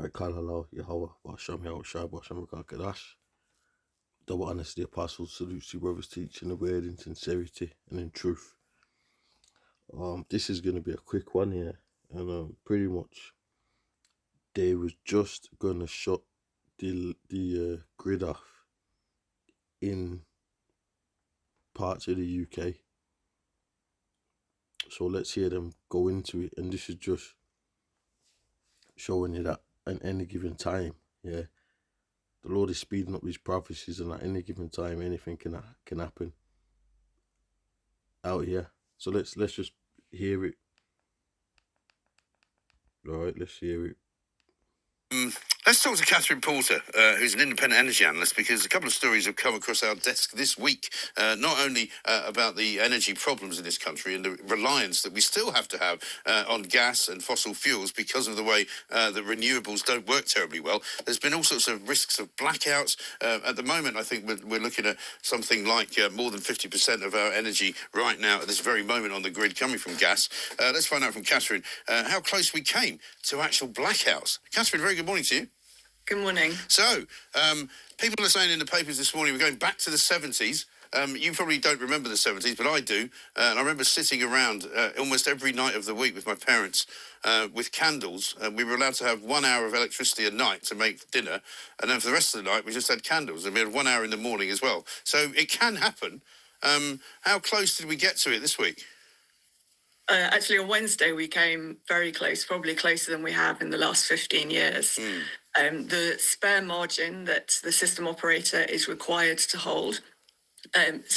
Kalala, Yahweh, Basham, Yahushua, Basham, Kadash. Double honesty, apostles, salutes you, brothers, teaching the word in sincerity and in truth. This is going to be a quick one here, and pretty much they was just going to shut the grid off in parts of the UK. So let's hear them go into it, and this is just showing you that at any given time, yeah, the Lord is speeding up these prophecies, and at any given time, anything can happen out here. So let's just hear it. All right, let's hear it. Let's talk to Catherine Porter, who's an independent energy analyst, because a couple of stories have come across our desk this week, not only about the energy problems in this country and the reliance that we still have to have on gas and fossil fuels because of the way that renewables don't work terribly well. There's been all sorts of risks of blackouts. At the moment, I think we're looking at something like more than 50% of our energy right now at this very moment on the grid coming from gas. Let's find out from Catherine how close we came to actual blackouts. Catherine, very good morning to you. Good morning. So, people are saying in the papers this morning we're going back to the 70s. You probably don't remember the 70s, but I do. And I remember sitting around almost every night of the week with my parents with candles. We were allowed to have 1 hour of electricity a night to make dinner. And then for the rest of the night, we just had candles. And we had 1 hour in the morning as well. So it can happen. How close did we get to it this week? Actually, on Wednesday, we came very close, probably closer than we have in the last 15 years. The spare margin that the system operator is required to hold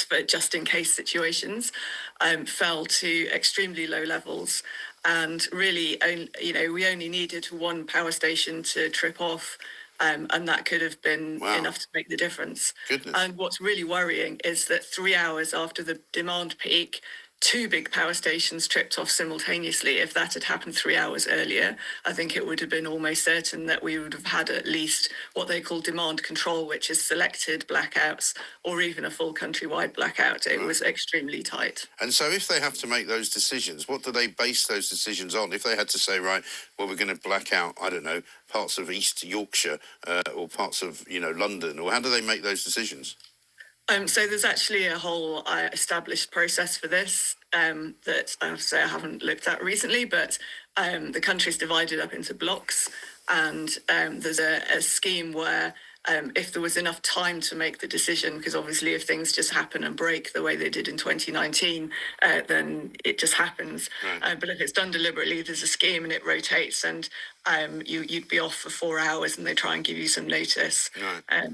for just in case situations fell to extremely low levels. And really, we only needed one power station to trip off. And that could have been enough to make the difference. Goodness. And what's really worrying is that 3 hours after the demand peak, 2 big power stations tripped off simultaneously. If that had happened 3 hours earlier, I think it would have been almost certain that we would have had at least what they call demand control, which is selected blackouts or even a full countrywide blackout. It was extremely tight. And so if they have to make those decisions, what do they base those decisions on? If they had to say, right, well, we're going to black out, I don't know, parts of East Yorkshire or parts of, London, or how do they make those decisions? So there's actually a whole established process for this that I have to say I haven't looked at recently, but the country's divided up into blocks, and there's a scheme where if there was enough time to make the decision, because obviously if things just happen and break the way they did in 2019, then it just happens. Right. But if it's done deliberately, there's a scheme and it rotates, and you'd be off for 4 hours and they try and give you some notice. Right.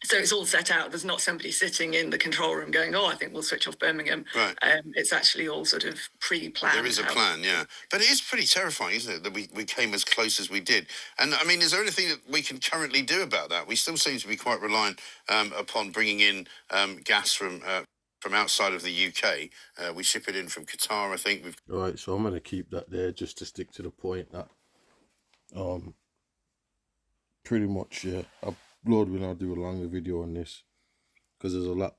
So it's all set out. There's not somebody sitting in the control room going, I think we'll switch off Birmingham. Right. It's actually all sort of pre-planned. There is a plan, yeah. But it is pretty terrifying, isn't it, that we came as close as we did? And, I mean, is there anything that we can currently do about that? We still seem to be quite reliant upon bringing in gas from outside of the UK. We ship it in from Qatar, I think. All right, so I'm going to keep that there just to stick to the point that pretty much, yeah, Lord, when I do a longer video on this, because there's a lot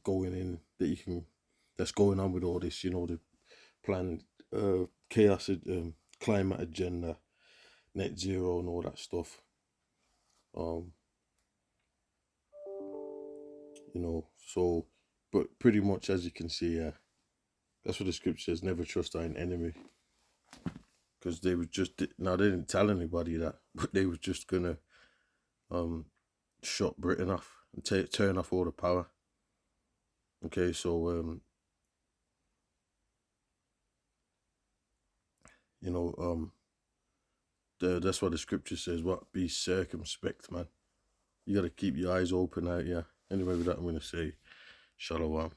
going in that's going on with all this, the planned chaos, climate agenda, net zero and all that stuff. So, but pretty much as you can see, yeah, that's what the scripture says, never trust thine enemy. Because they didn't tell anybody that, but they was just gonna shut Britain off and turn off all the power. Okay, so that's what the scripture says. What? Be circumspect, man. You gotta keep your eyes open out, yeah. Anyway, with that, I'm gonna say shalom.